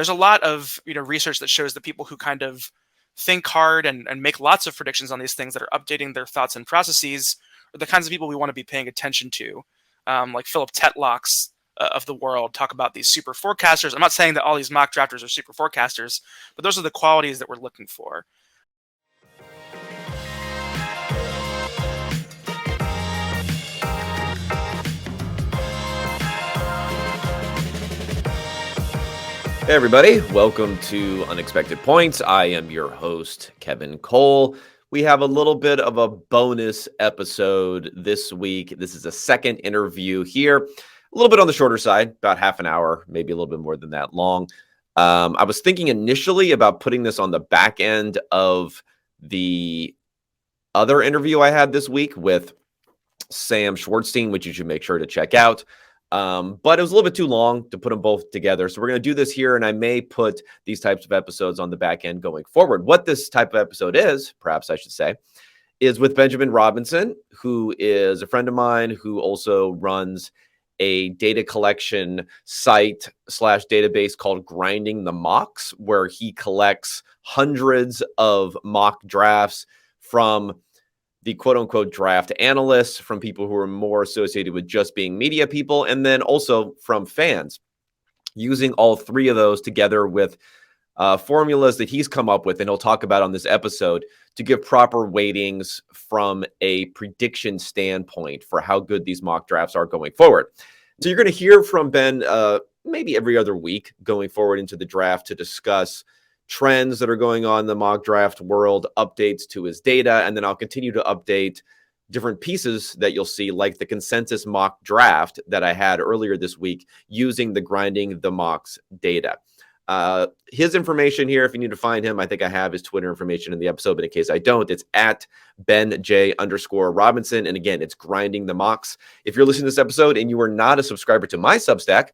there's a lot of research that shows that people who kind of think hard and make lots of predictions on these things that are updating their thoughts and processes are the kinds of people we want to be paying attention to. Like Philip Tetlocks of the world talk about these super forecasters. I'm not saying that all these mock drafters are super forecasters, but those are the qualities that we're looking for. Hey everybody, welcome to Unexpected Points. I am your host, Kevin Cole. We have a little bit of a bonus episode this week. This is a second interview here, a little bit on the shorter side, about half an hour, maybe a little bit more than that long. I was thinking initially about putting this on the back end of the other interview I had this week with Sam Schwartzstein, which you should make sure to check out. But it was a little bit too long to put them both together. So we're going to do this here, and I may put these types of episodes on the back end going forward. What this type of episode is, perhaps I should say, is with Benjamin Robinson, who is a friend of mine who also runs a data collection site / database called Grinding the Mocks, where he collects hundreds of mock drafts from the quote-unquote draft analysts, from people who are more associated with just being media people, and then also from fans, using all three of those together with formulas that he's come up with, and he'll talk about on this episode, to give proper weightings from a prediction standpoint for how good these mock drafts are going forward. So you're going to hear from Ben maybe every other week going forward into the draft to discuss trends that are going on in the mock draft world, updates to his data, and then I'll continue to update different pieces that you'll see, like the consensus mock draft that I had earlier this week using the Grinding the Mocks data. His information here, if you need to find him, I think I have his Twitter information in the episode, but in case I don't, it's at BenJ_Robinson. And again, it's Grinding the Mocks. If you're listening to this episode and you are not a subscriber to my Substack,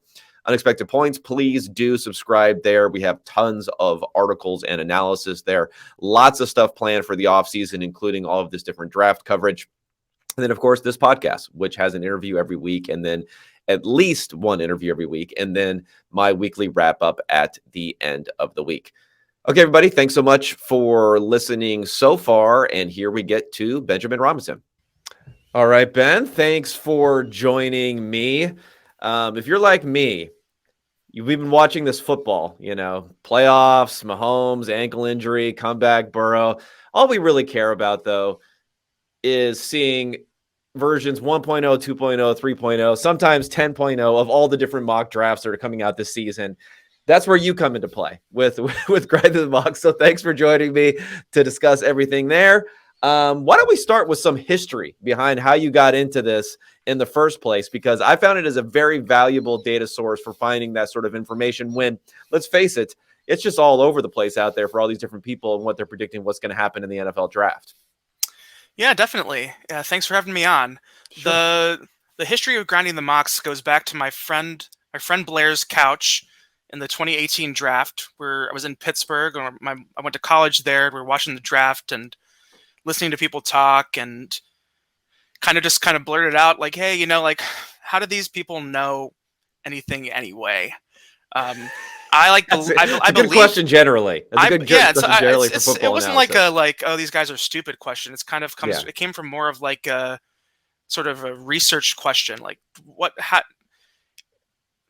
Unexpected Points, please do subscribe there. We have tons of articles and analysis there. Lots of stuff planned for the offseason, including all of this different draft coverage. And then, of course, this podcast, which has an interview every week, and then at least one interview every week, and then my weekly wrap-up at the end of the week. Okay, everybody, thanks so much for listening so far, and here we get to Benjamin Robinson. All right, Ben, thanks for joining me. If you're like me, we've been watching this football, playoffs, Mahomes, ankle injury, comeback, Burrow. All we really care about, though, is seeing versions 1.0, 2.0, 3.0, sometimes 10.0 of all the different mock drafts that are coming out this season. That's where you come into play with Grinding the Mocks. So thanks for joining me to discuss everything there. Why don't we start with some history behind how you got into this in the first place? Because I found it as a very valuable data source for finding that sort of information when, let's face it, it's just all over the place out there for all these different people and what they're predicting what's going to happen in the NFL draft. Yeah, definitely. Thanks for having me on. Sure. The history of Grinding the Mocks goes back to my friend Blair's couch in the 2018 draft, where I was in Pittsburgh. I went to college there. We were watching the draft and listening to people talk, and kind of blurted out like, hey, how do these people know anything anyway? I believe, good question generally. That's a good question generally for football. It wasn't analysis. like oh, these guys are stupid question. It's kind of comes. Yeah. It came from more of like a sort of a research question, like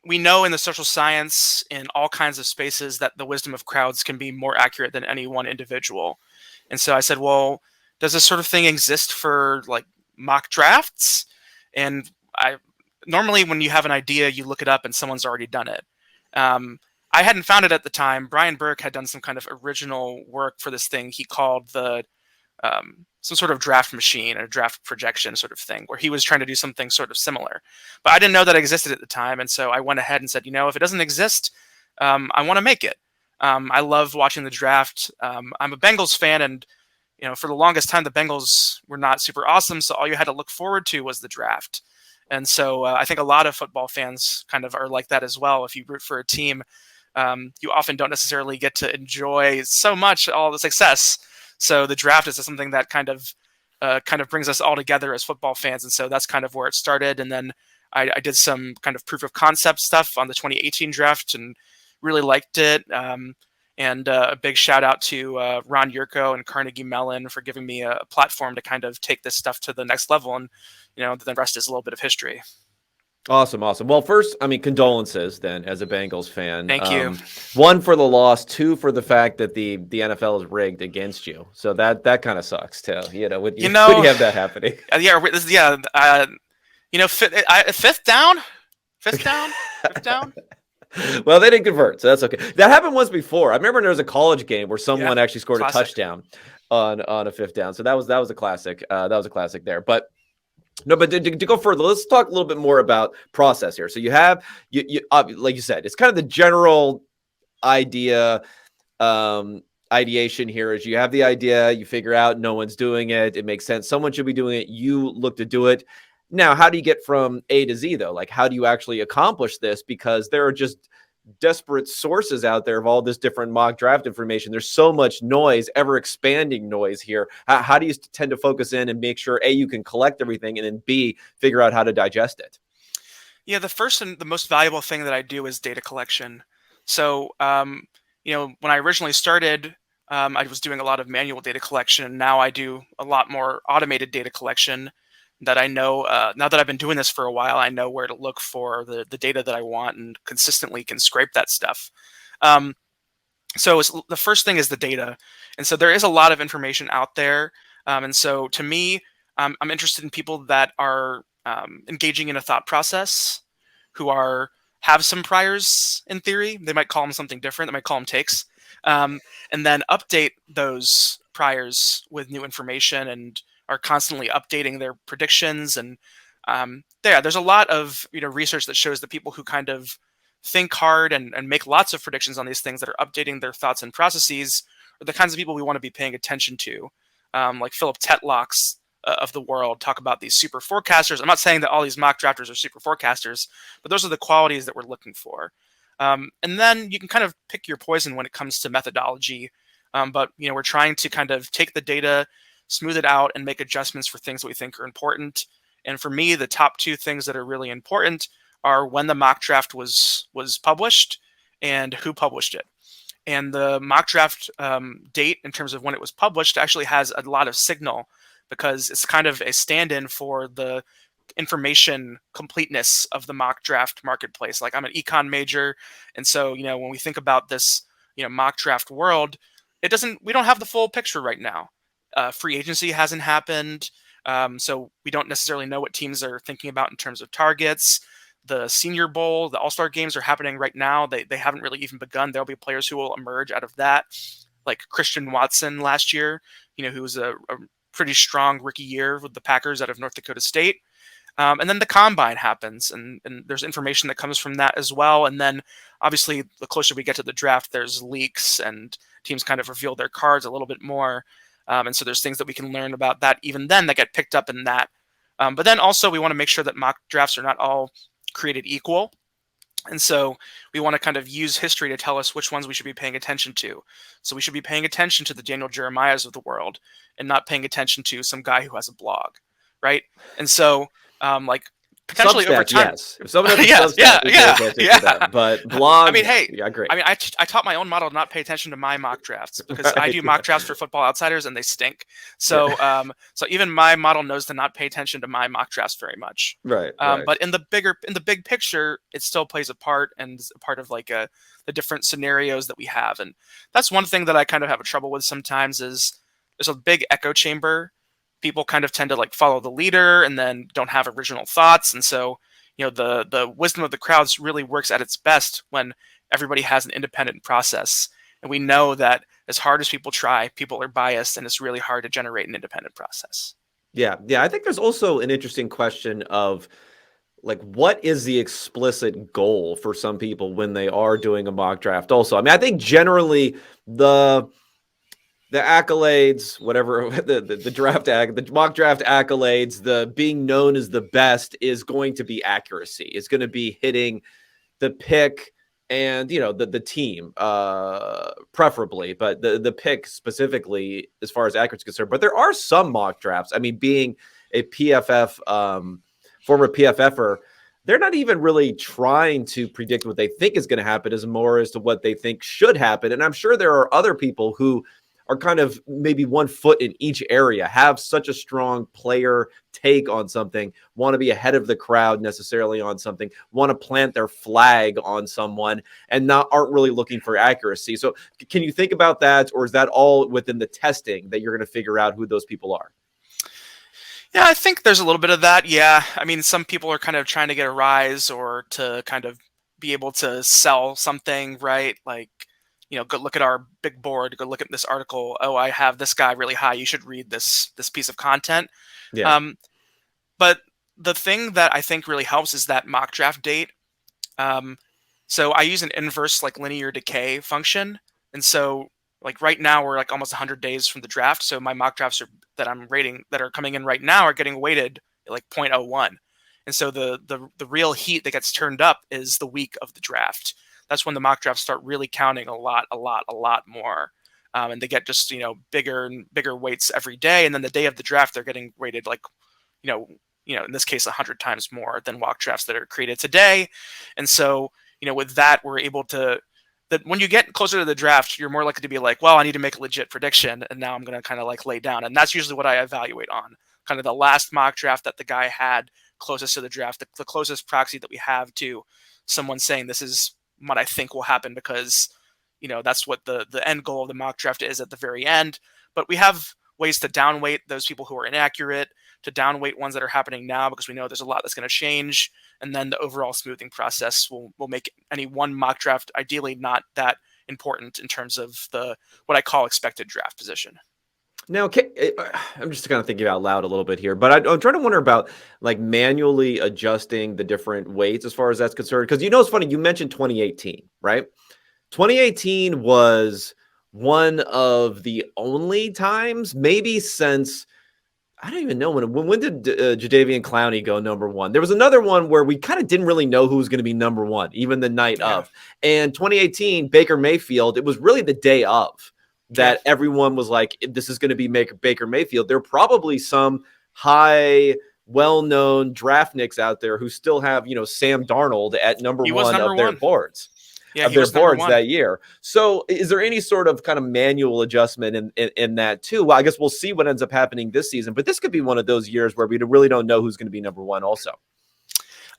we know in the social science, in all kinds of spaces, that the wisdom of crowds can be more accurate than any one individual. And so I said, well, does this sort of thing exist for like mock drafts? And normally when you have an idea, you look it up and someone's already done it. I hadn't found it at the time. Brian Burke had done some kind of original work for this thing he called the some sort of draft machine or draft projection sort of thing, where he was trying to do something sort of similar. But I didn't know that existed at the time, and so I went ahead and said, if it doesn't exist, I want to make it. I love watching the draft. I'm a Bengals fan, and for the longest time, the Bengals were not super awesome, so all you had to look forward to was the draft. And so I think a lot of football fans kind of are like that as well. If you root for a team, you often don't necessarily get to enjoy so much all the success. So the draft is something that kind of brings us all together as football fans. And so that's kind of where it started. And then I did some kind of proof of concept stuff on the 2018 draft and really liked it. And a big shout out to Ron Yurko and Carnegie Mellon for giving me a platform to kind of take this stuff to the next level. And, the rest is a little bit of history. Awesome, awesome. Well, first, I mean, condolences then as a Bengals fan. Thank you. One for the loss, two for the fact that the NFL is rigged against you. So that kind of sucks too. When you have that happening. Fifth down, fifth down. Well, they didn't convert, so that's okay. That happened once before. I remember there was a college game where someone actually scored a touchdown on a fifth down. So that was a classic. That was a classic there. But no, but to go further, let's talk a little bit more about process here. So you have you like you said, it's kind of the general idea. Ideation here is you have the idea, you figure out no one's doing it. It makes sense. Someone should be doing it. You look to do it. Now, how do you get from A to Z though? Like, how do you actually accomplish this? Because there are just desperate sources out there of all this different mock draft information. There's so much noise, ever expanding noise here. How do you tend to focus in and make sure A, you can collect everything, and then B, figure out how to digest it? Yeah, the first and the most valuable thing that I do is data collection. So, when I originally started, I was doing a lot of manual data collection. Now I do a lot more automated data collection that I know, now that I've been doing this for a while, I know where to look for the data that I want and consistently can scrape that stuff. So the first thing is the data. And so there is a lot of information out there. And so to me, I'm interested in people that are engaging in a thought process, who have some priors in theory. They might call them something different. They might call them takes. And then update those priors with new information and are constantly updating their predictions. And there's a lot of research that shows that people who kind of think hard and make lots of predictions on these things, that are updating their thoughts and processes, are the kinds of people we want to be paying attention to. Like Philip Tetlocks of the world talk about these super forecasters. I'm not saying that all these mock drafters are super forecasters, but those are the qualities that we're looking for. And then you can kind of pick your poison when it comes to methodology. But we're trying to kind of take the data, smooth it out, and make adjustments for things that we think are important. And for me, the top two things that are really important are when the mock draft was published and who published it. And the mock draft date, in terms of when it was published, actually has a lot of signal, because it's kind of a stand-in for the information completeness of the mock draft marketplace. Like, I'm an econ major, and so when we think about this mock draft world, we don't have the full picture right now. Free agency hasn't happened, so we don't necessarily know what teams are thinking about in terms of targets. The Senior Bowl, the All-Star games are happening right now. They haven't really even begun. There'll be players who will emerge out of that, like Christian Watson last year, who was a pretty strong rookie year with the Packers out of North Dakota State. And then the combine happens, and there's information that comes from that as well. And then obviously the closer we get to the draft, there's leaks and teams kind of reveal their cards a little bit more. And so there's things that we can learn about that even then that get picked up in that. But then also we want to make sure that mock drafts are not all created equal. And so we want to kind of use history to tell us which ones we should be paying attention to. So we should be paying attention to the Daniel Jeremiahs of the world and not paying attention to some guy who has a blog, right? And so potentially Substack, over time, yes. If someone has a Substack, yeah. But blog, I mean, hey, yeah, great. I mean, I taught my own model to not pay attention to my mock drafts, because I do mock drafts for Football Outsiders and they stink. So, so even my model knows to not pay attention to my mock drafts very much. Right. But in the big picture, it still plays a part, and a part of like the different scenarios that we have. And that's one thing that I kind of have a trouble with sometimes, is there's a big echo chamber. People kind of tend to like follow the leader and then don't have original thoughts. And so, the wisdom of the crowds really works at its best when everybody has an independent process. And we know that as hard as people try, people are biased, and it's really hard to generate an independent process. Yeah. I think there's also an interesting question of, like, what is the explicit goal for some people when they are doing a mock draft also? I mean, I think generally the accolades, whatever, the mock draft accolades, the being known as the best is going to be accuracy. It's going to be hitting the pick and, the team, preferably, but the pick specifically as far as accuracy is concerned. But there are some mock drafts. I mean, being a PFF, former PFFer, they're not even really trying to predict what they think is going to happen as more as to what they think should happen. And I'm sure there are other people who are kind of maybe one foot in each area, have such a strong player take on something, want to be ahead of the crowd necessarily on something, want to plant their flag on someone, and not aren't really looking for accuracy. So can you think about that, or is that all within the testing that you're going to figure out who those people are? Yeah, I think there's a little bit of that. Yeah. I mean, some people are kind of trying to get a rise or to kind of be able to sell something, right? Like, go look at our big board, go look at this article. Oh, I have this guy really high. You should read this piece of content. Yeah. Um, but the thing that I think really helps is that mock draft date. Um, so I use an inverse like linear decay function, and so like right now we're like almost 100 days from the draft. So my mock drafts that I'm rating that are coming in right now are getting weighted at like 0.01, and so the real heat that gets turned up is the week of the draft. That's when the mock drafts start really counting a lot more. And they get just bigger and bigger weights every day, and then the day of the draft they're getting weighted like you know in this case 100 times more than mock drafts that are created today. And so with that we're able to that when you get closer to the draft you're more likely to be like, well, I need to make a legit prediction, and now I'm going to kind of like lay down, and that's usually what I evaluate on kind of the last mock draft that the guy had closest to the draft, the closest proxy that we have to someone saying this is what I think will happen, because that's what the end goal of the mock draft is at the very end. But we have ways to downweight those people who are inaccurate, to downweight ones that are happening now, because we know there's a lot that's going to change, and then the overall smoothing process will make any one mock draft ideally not that important in terms of the what I call expected draft position. Now, I'm just kind of thinking out loud a little bit here, but I'm trying to wonder about like manually adjusting the different weights as far as that's concerned. Because it's funny, you mentioned 2018, right? 2018 was one of the only times, maybe since I don't even know when did Jadeveon Clowney go number one? There was another one where we kind of didn't really know who was going to be number one, even the night Yeah. of. And 2018, Baker Mayfield, it was really the day of Yeah. that everyone was like, this is going to be Baker Mayfield. There are probably some high, well-known draft nicks out there who still have, Sam Darnold at number He was one number of their one. boards Yeah, of he their was number boards one. that year. So is there any sort of kind of manual adjustment in that too? Well, I guess we'll see what ends up happening this season, but this could be one of those years where we really don't know who's going to be number one also.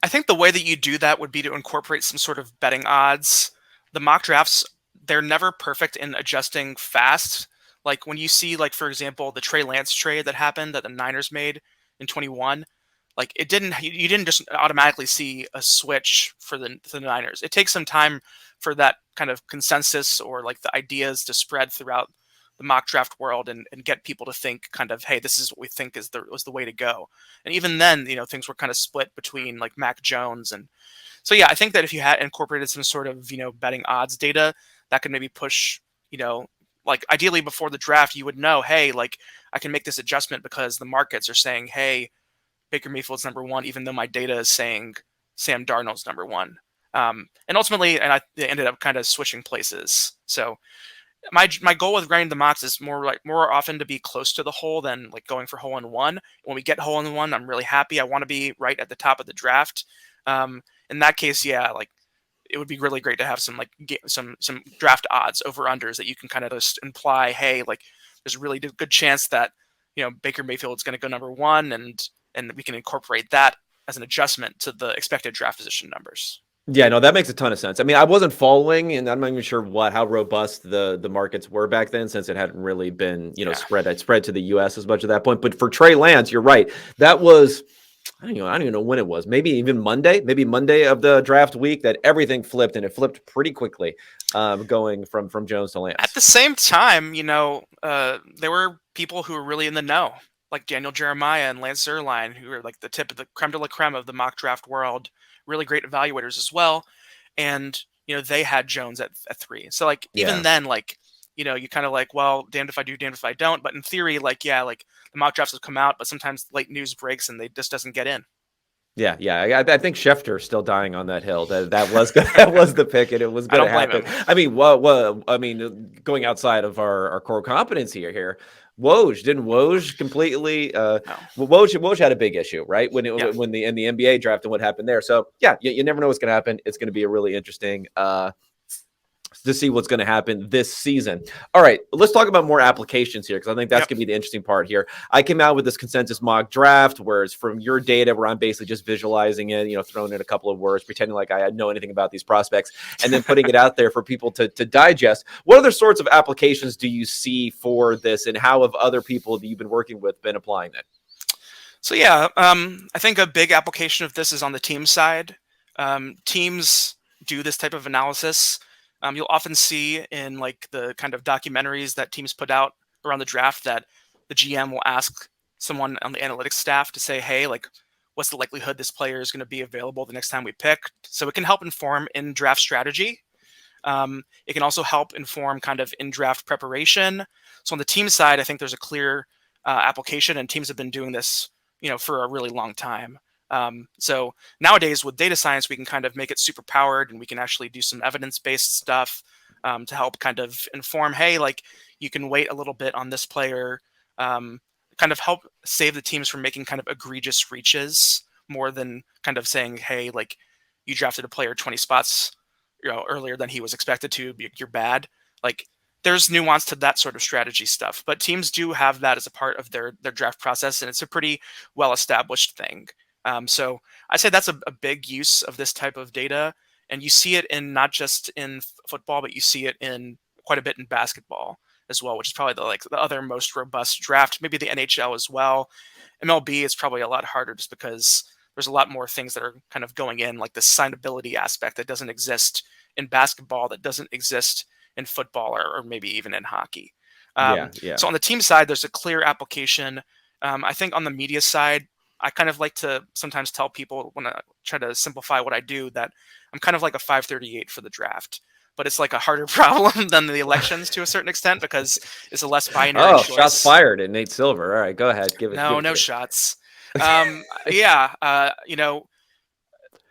I think the way that you do that would be to incorporate some sort of betting odds. The mock drafts, they're never perfect in adjusting fast. Like when you see, like, for example, the Trey Lance trade that happened that the Niners made in 21, like it didn't, you didn't just automatically see a switch for the Niners. It takes some time for that kind of consensus or like the ideas to spread throughout the mock draft world, and get people to think kind of, hey, this is what we think was the way to go. And even then, things were kind of split between like Mac Jones. And so, yeah, I think that if you had incorporated some sort of, betting odds data, that could maybe push, like ideally before the draft, you would know, hey, like I can make this adjustment because the markets are saying, hey, Baker Mayfield's number one, even though my data is saying Sam Darnold's number one. And ultimately, and they ended up kind of switching places. So my goal with grinding the mocks is more often to be close to the hole than like going for hole in one. When we get hole in one, I'm really happy. I want to be right at the top of the draft. In that case, yeah, like it would be really great to have some some draft odds over unders that you can kind of just imply, hey, like there's a really good chance that Baker Mayfield is going to go number one, and we can incorporate that as an adjustment to the expected draft position numbers. Yeah, no, that makes a ton of sense. I mean, I wasn't following, and I'm not even sure how robust the markets were back then, since it hadn't really been, Yeah. spread to the U.S. as much at that point. But for Trey Lance, you're right. That was, I don't even know when it was. Maybe even maybe Monday of the draft week, that everything flipped, and it flipped pretty quickly, going from Jones to Lance. At the same time, there were people who were really in the know, like Daniel Jeremiah and Lance Zierlein, who are like the tip of the creme de la creme of the mock draft world, really great evaluators as well. And, they had Jones at 3. So like, even then, like, you kind of like, well, damned if I do, damned if I don't. But in theory, like, yeah, like the mock drafts have come out, but sometimes late news breaks and they just doesn't get in. Yeah. I think Schefter's still dying on that hill. That was that was the pick, and it was going to happen. I mean, I mean, going outside of our core competency here, Didn't Woj completely No. Woj had a big issue, right? Yeah. When the in the NBA draft and what happened there. So yeah, you never know what's gonna happen. It's gonna be a really interesting to see what's going to happen this season. All right, let's talk about more applications here because I think that's Yep. going to be the interesting part here. I came out with this consensus mock draft, whereas from your data, where I'm basically just visualizing it, throwing in a couple of words, pretending like I know anything about these prospects, and then putting it out there for people to digest. What other sorts of applications do you see for this, and how have other people that you've been working with been applying it? So yeah, I think a big application of this is on the team side. Teams do this type of analysis. You'll often see in like the kind of documentaries that teams put out around the draft that the GM will ask someone on the analytics staff to say, "Hey, like, what's the likelihood this player is going to be available the next time we pick?" So it can help inform in draft strategy. It can also help inform kind of in draft preparation. So on the team side, I think there's a clear application, and teams have been doing this, for a really long time. So nowadays with data science, we can kind of make it super powered, and we can actually do some evidence-based stuff to help kind of inform, hey, like you can wait a little bit on this player, kind of help save the teams from making kind of egregious reaches more than kind of saying, hey, like you drafted a player 20 spots earlier than he was expected to, you're bad. Like there's nuance to that sort of strategy stuff, but teams do have that as a part of their draft process, and it's a pretty well established thing. So I say that's a big use of this type of data, and you see it in not just in football, but you see it in quite a bit in basketball as well, which is probably the other most robust draft. Maybe the NHL as well. MLB is probably a lot harder just because there's a lot more things that are kind of going in, like the signability aspect that doesn't exist in basketball, that doesn't exist in football, or maybe even in hockey. Yeah, yeah. So on the team side, there's a clear application. I think on the media side, I kind of like to sometimes tell people when I try to simplify what I do that I'm kind of like a 538 for the draft. But it's like a harder problem than the elections to a certain extent because it's a less binary Oh, shots choice. fired at Nate Silver. All right, go ahead, give No, it no to shots. Yeah,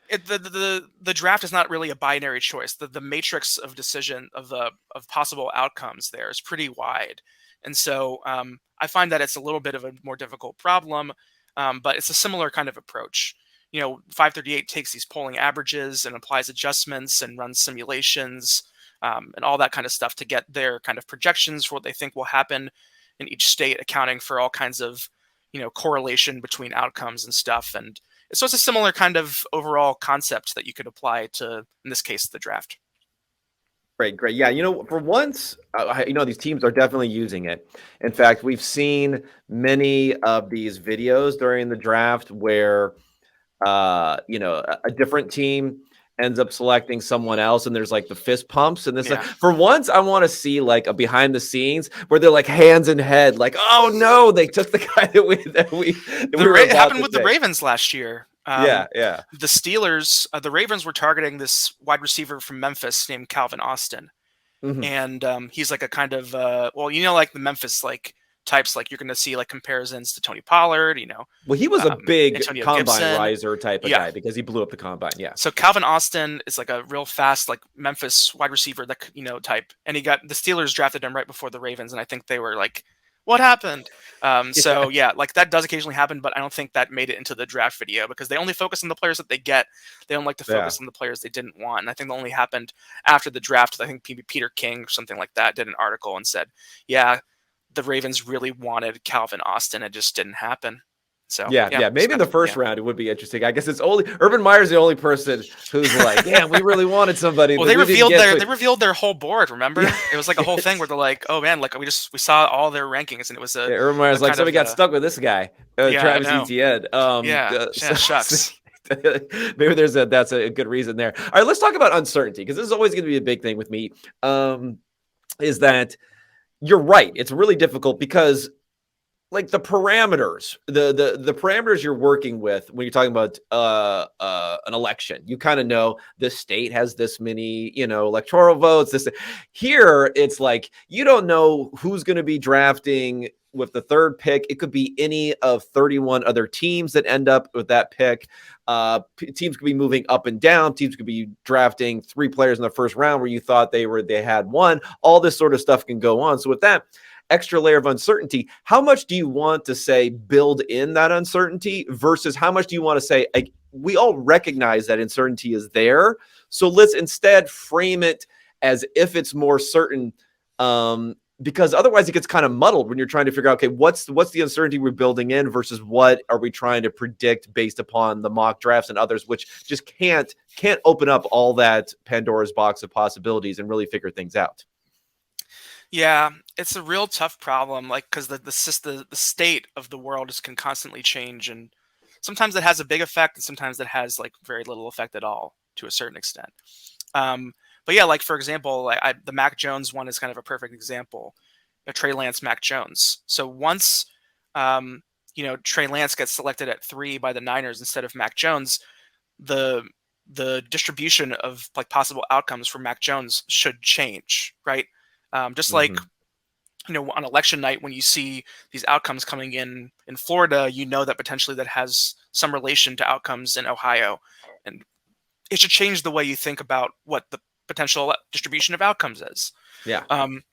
the draft is not really a binary choice. The matrix of decision of possible outcomes there is pretty wide, and so I find that it's a little bit of a more difficult problem, but it's a similar kind of approach. 538 takes these polling averages and applies adjustments and runs simulations and all that kind of stuff to get their kind of projections for what they think will happen in each state, accounting for all kinds of correlation between outcomes and stuff. And so it's a similar kind of overall concept that you could apply to, in this case, the draft. Great, great. Yeah, for once, these teams are definitely using it. In fact, we've seen many of these videos during the draft where, a different team ends up selecting someone else, and there's like the fist pumps and this. Yeah. For once, I want to see like a behind the scenes where they're like hands in head, like, oh no, they took the guy that we were It about happened to with the take. Ravens last year. Yeah, yeah. The Steelers, the Ravens were targeting this wide receiver from Memphis named Calvin Austin. Mhm. And he's like a kind of, like the Memphis like types, like you're going to see like comparisons to Tony Pollard, Well, he was a big Antonio combine Gibson. riser type of Yeah. guy because he blew up the combine. Yeah. So Calvin Austin is like a real fast, like Memphis wide receiver that type, and the Steelers drafted him right before the Ravens, and I think they were like, "What happened?" So yeah, like that does occasionally happen, but I don't think that made it into the draft video because they only focus on the players that they get. They don't like to Yeah. focus on the players they didn't want, and I think that only happened after the draft. I think Peter King or something like that did an article and said, "Yeah, the Ravens really wanted Calvin Austin, it just didn't happen." So Yeah, yeah, yeah. it's Maybe in kind the of first round it would be interesting. I guess it's only Urban Meyer's the only person who's like, yeah, we really wanted somebody, Well, but they we didn't revealed get their to. they revealed their whole board. Remember, Yeah. it was like a whole thing where they're like, "Oh man, like we saw all their rankings, and it was Yeah, a Urban Meyer's like, kind so we of got stuck with this guy, yeah, I Travis know, Etienne. yeah, yeah, shucks, Maybe that's a good reason there. All right, let's talk about uncertainty because this is always going to be a big thing with me. Is that you're right? It's really difficult because like the parameters, the parameters you're working with when you're talking about an election, you kind of know this state has this many, electoral votes. This here, it's like you don't know who's going to be drafting with the third pick. It could be any of 31 other teams that end up with that pick. Teams could be moving up and down. Teams could be drafting 3 players in the first round where you thought they had one. All this sort of stuff can go on. So with that, extra layer of uncertainty. How much do you want to say build in that uncertainty versus how much do you want to say, like, we all recognize that uncertainty is there, so let's instead frame it as if it's more certain, because otherwise it gets kind of muddled when you're trying to figure out, okay, what's the uncertainty we're building in versus what are we trying to predict based upon the mock drafts and others, which just can't open up all that Pandora's box of possibilities and really figure things out. Yeah, it's a real tough problem, like because the state of the world can constantly change, and sometimes it has a big effect, and sometimes it has like very little effect at all to a certain extent. Um, but yeah, like for example, the Mac Jones one is kind of a perfect example. Trey Lance, Mac Jones. So once um, Trey Lance gets selected at 3 by the Niners instead of Mac Jones, the the distribution of like possible outcomes for Mac Jones should change, right? Just like Mm-hmm. on election night when you see these outcomes coming in Florida, that potentially that has some relation to outcomes in Ohio, and it should change the way you think about what the potential distribution of outcomes is. Yeah. Um,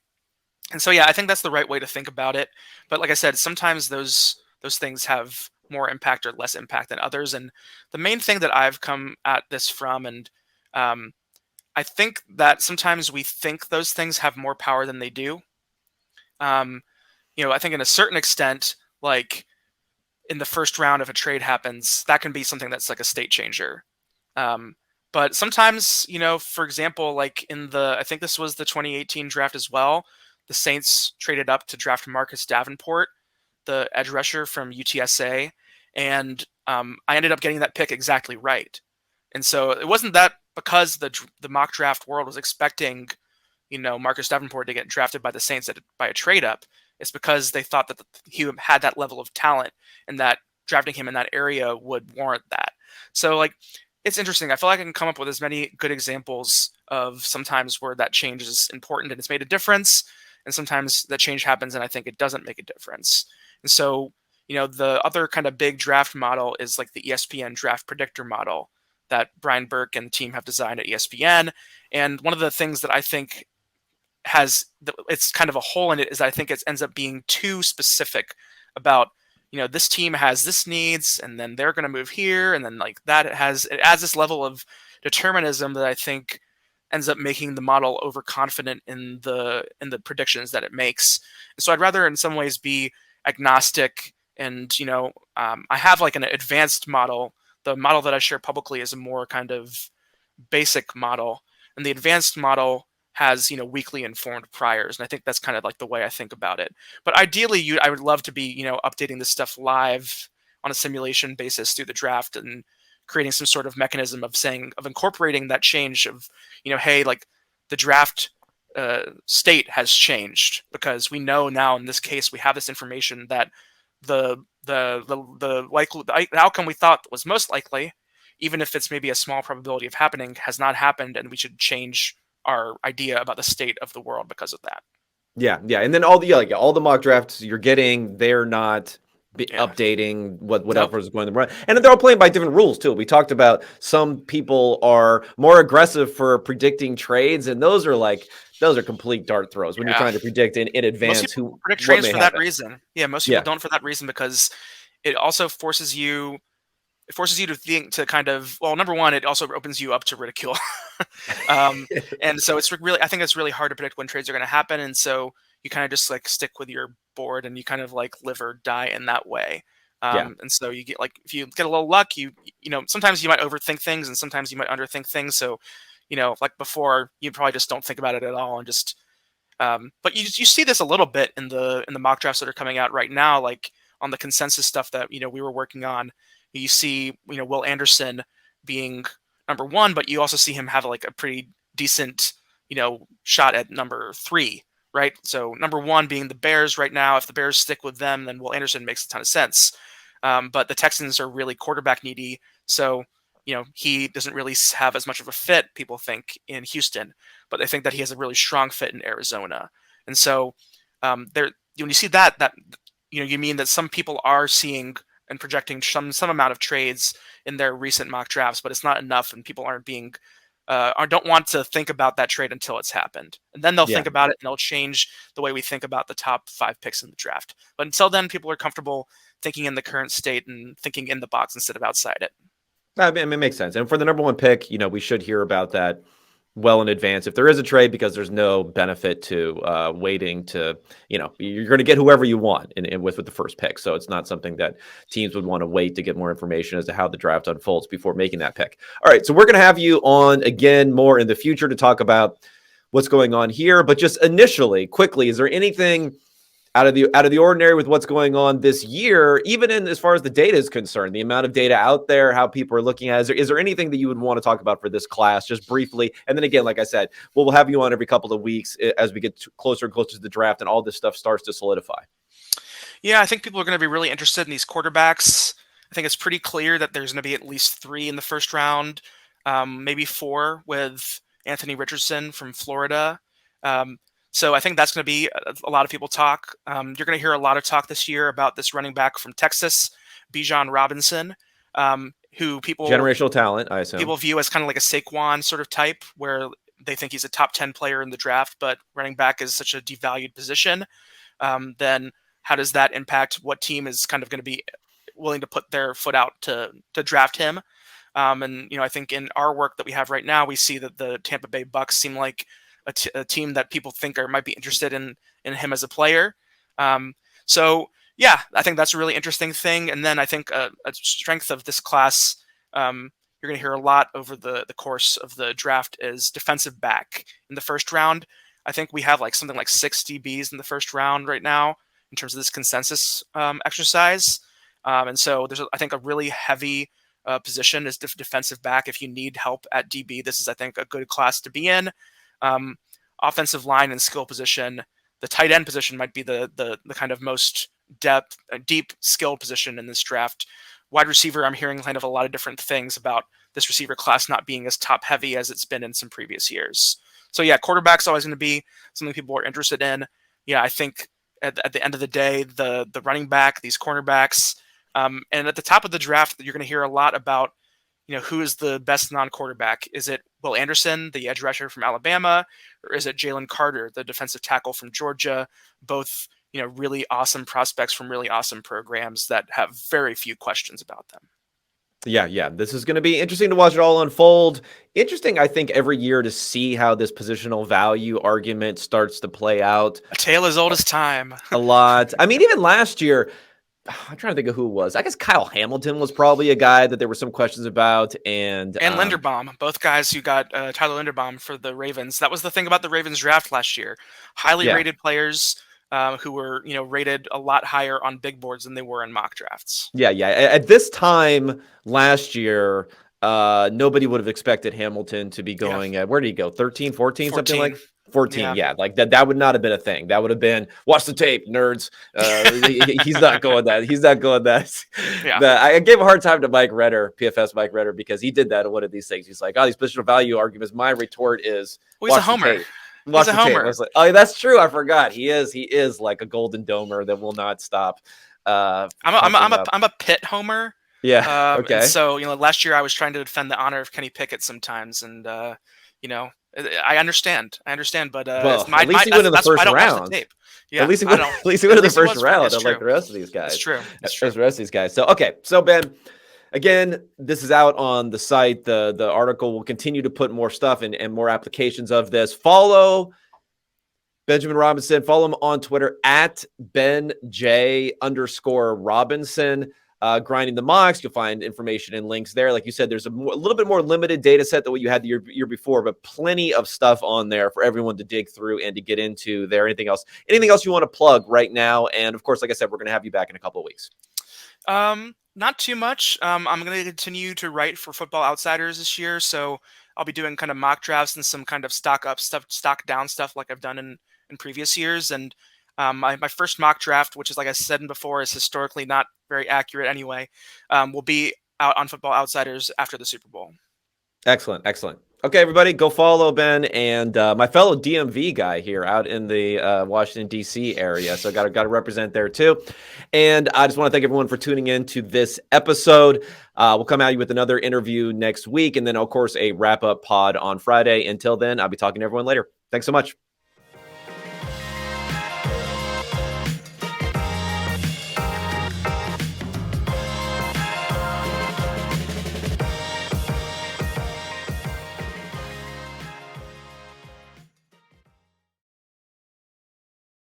and so, yeah, I think that's the right way to think about it. But like I said, sometimes those things have more impact or less impact than others. And the main thing that I've come at this from, and um, I think that sometimes we think those things have more power than they do. Um, I think in a certain extent, like in the first round, if a trade happens, that can be something that's like a state changer. Um, but sometimes, for example, like I think this was the 2018 draft as well, the Saints traded up to draft Marcus Davenport, the edge rusher from UTSA, and I ended up getting that pick exactly right. And so it wasn't that because the mock draft world was expecting, Marcus Davenport to get drafted by the Saints by a trade up. It's because they thought that he had that level of talent and that drafting him in that area would warrant that. So like it's interesting. I feel like I can come up with as many good examples of sometimes where that change is important and it's made a difference, and sometimes that change happens and I think it doesn't make a difference. And so, the other kind of big draft model is like the ESPN draft predictor model that Brian Burke and the team have designed at ESPN. And one of the things that I think it's kind of a hole in it is I think it ends up being too specific about this team has this needs and then they're going to move here, and then like that it adds this level of determinism that I think ends up making the model overconfident in the predictions that it makes. And so I'd rather in some ways be agnostic, and I have like an advanced model. The model that I share publicly is a more kind of basic model, and the advanced model has weakly informed priors, and I think that's kind of like the way I think about it. But ideally, I would love to be updating this stuff live on a simulation basis through the draft and creating some sort of mechanism of incorporating that change of hey, like the draft state has changed because we know now in this case we have this information that the outcome we thought was most likely, even if it's maybe a small probability of happening, has not happened, and we should change our idea about the state of the world because of that. Yeah, yeah, and then all the mock drafts you're getting, they're not Yeah. updating Nope. whatever is going to run, and they're all playing by different rules too. We talked about some people are more aggressive for predicting trades, and those are complete dart throws when you're Yeah. trying to predict in Most advance people who predict what trades may for that happen. reason. Yeah, most people Yeah, don't for that reason because it also forces you to think to kind of, well, number one, it also opens you up to ridicule. um, and so I think it's really hard to predict when trades are going to happen. And so you kind of just like stick with your board and you kind of like live or die in that way. yeah, And so you get like, if you get a little luck, sometimes you might overthink things and sometimes you might underthink things. So, like before, you probably just don't think about it at all and just but you see this a little bit in the mock drafts that are coming out right now, like on the consensus stuff that we were working on. You see, Will Anderson being number one, but you also see him have like a pretty decent, shot at number 3, right? So number one being the Bears right now. If the Bears stick with them, then Will Anderson makes a ton of sense. But the Texans are really quarterback needy, so he doesn't really have as much of a fit, people think, in Houston, but they think that he has a really strong fit in Arizona. And so there, when you see that you mean that some people are seeing and projecting some amount of trades in their recent mock drafts, but it's not enough, and people aren't being or don't want to think about that trade until it's happened. And then they'll Yeah. think about it and they'll change the way we think about the top 5 picks in the draft. But until then, people are comfortable thinking in the current state and thinking in the box instead of outside it. I mean, it makes sense. And for the number one pick, we should hear about that well in advance if there is a trade, because there's no benefit to waiting to, you're going to get whoever you want with the first pick. So it's not something that teams would want to wait to get more information as to how the draft unfolds before making that pick. All right. So we're going to have you on again more in the future to talk about what's going on here. But just initially, quickly, is there anything out of the ordinary with what's going on this year, even in as far as the data is concerned, the amount of data out there, how people are looking at it? Is there anything that you would want to talk about for this class, just briefly? And then again, like I said, we'll have you on every couple of weeks as we get closer and closer to the draft and all this stuff starts to solidify. Yeah, I think people are going to be really interested in these quarterbacks. I think it's pretty clear that there's going to be at least 3 in the first round, maybe 4 with Anthony Richardson from Florida. So I think that's going to be a lot of people talk. You're going to hear a lot of talk this year about this running back from Texas, Bijan Robinson, who Generational talent, I assume. people view as kind of like a Saquon sort of type, where they think he's a top 10 player in the draft, but running back is such a devalued position. Then how does that impact what team is kind of going to be willing to put their foot out to draft him? And I think in our work that we have right now, we see that the Tampa Bay Bucks seem like a team that people think might be interested in him as a player. So yeah, I think that's a really interesting thing. And then I think a strength of this class, you're going to hear a lot over the course of the draft, is defensive back in the first round. I think we have something like 6 DBs in the first round right now in terms of this consensus exercise. And so there's, I think, a really heavy position is defensive back. If you need help at DB, this is, I think, a good class to be in. Offensive line and skill position, the tight end position might be the kind of most deep skilled position in this draft. Wide receiver, I'm hearing kind of a lot of different things about this receiver class not being as top heavy as it's been in some previous years. So yeah, quarterback's always going to be something people are interested in. Yeah, I think at the end of the day, the running back, these cornerbacks, and at the top of the draft, you're going to hear a lot about who is the best non-quarterback. Is it Will Anderson, the edge rusher from Alabama, or is it Jalen Carter, the defensive tackle from Georgia? Both really awesome prospects from really awesome programs that have very few questions about them. Yeah. This is going to be interesting to watch it all unfold. Interesting, I think, every year to see how this positional value argument starts to play out. A tale as old as time. A lot. I mean, even last year, I'm trying to think of who it was. I guess Kyle Hamilton was probably a guy that there were some questions about. And Linderbaum, both guys who got Tyler Linderbaum for the Ravens. That was the thing about the Ravens draft last year. Highly rated players who were rated a lot higher on big boards than they were in mock drafts. Yeah. At this time last year, nobody would have expected Hamilton to be going at, where did he go? 13, 14, something like 14. Yeah. Like that would not have been a thing. That would have been, watch the tape, nerds. He's not going that. He's not going that. Yeah. I gave a hard time to Mike Redder, PFS Mike Redder, because he did that at one of these things. He's like, these positional value arguments. My retort is, well, he's a homer. He's a homer. I was like, oh, that's true. I forgot. He is like a golden domer that will not stop. I'm a Pitt homer. Yeah. Okay. So last year I was trying to defend the honor of Kenny Pickett sometimes, and I understand, but at least he went in the first round. Yeah, at least he went in the first round, unlike the rest of these guys. It's true. The rest of these guys. So okay, so Ben, again, this is out on the site. The article will continue to put more stuff and more applications of this. Follow Benjamin Robinson. Follow him on Twitter at BenJ_Robinson. Grinding the mocks, you'll find information and links there. Like you said, there's a little bit more limited data set than what you had the year before, but plenty of stuff on there for everyone to dig through and to get into there. Anything else you want to plug right now? And of course, like I said, we're going to have you back in a couple of weeks. Not too much. I'm going to continue to write for Football Outsiders this year, so I'll be doing kind of mock drafts and some kind of stock up stuff, stock down stuff like I've done in previous years. And my first mock draft, which is, like I said before, is historically not very accurate anyway, will be out on Football Outsiders after the Super Bowl. Excellent. Okay, everybody, go follow Ben and my fellow DMV guy here out in the Washington D.C. area. So got to represent there too. And I just want to thank everyone for tuning in to this episode. We'll come at you with another interview next week, and then of course a wrap up pod on Friday. Until then, I'll be talking to everyone later. Thanks so much.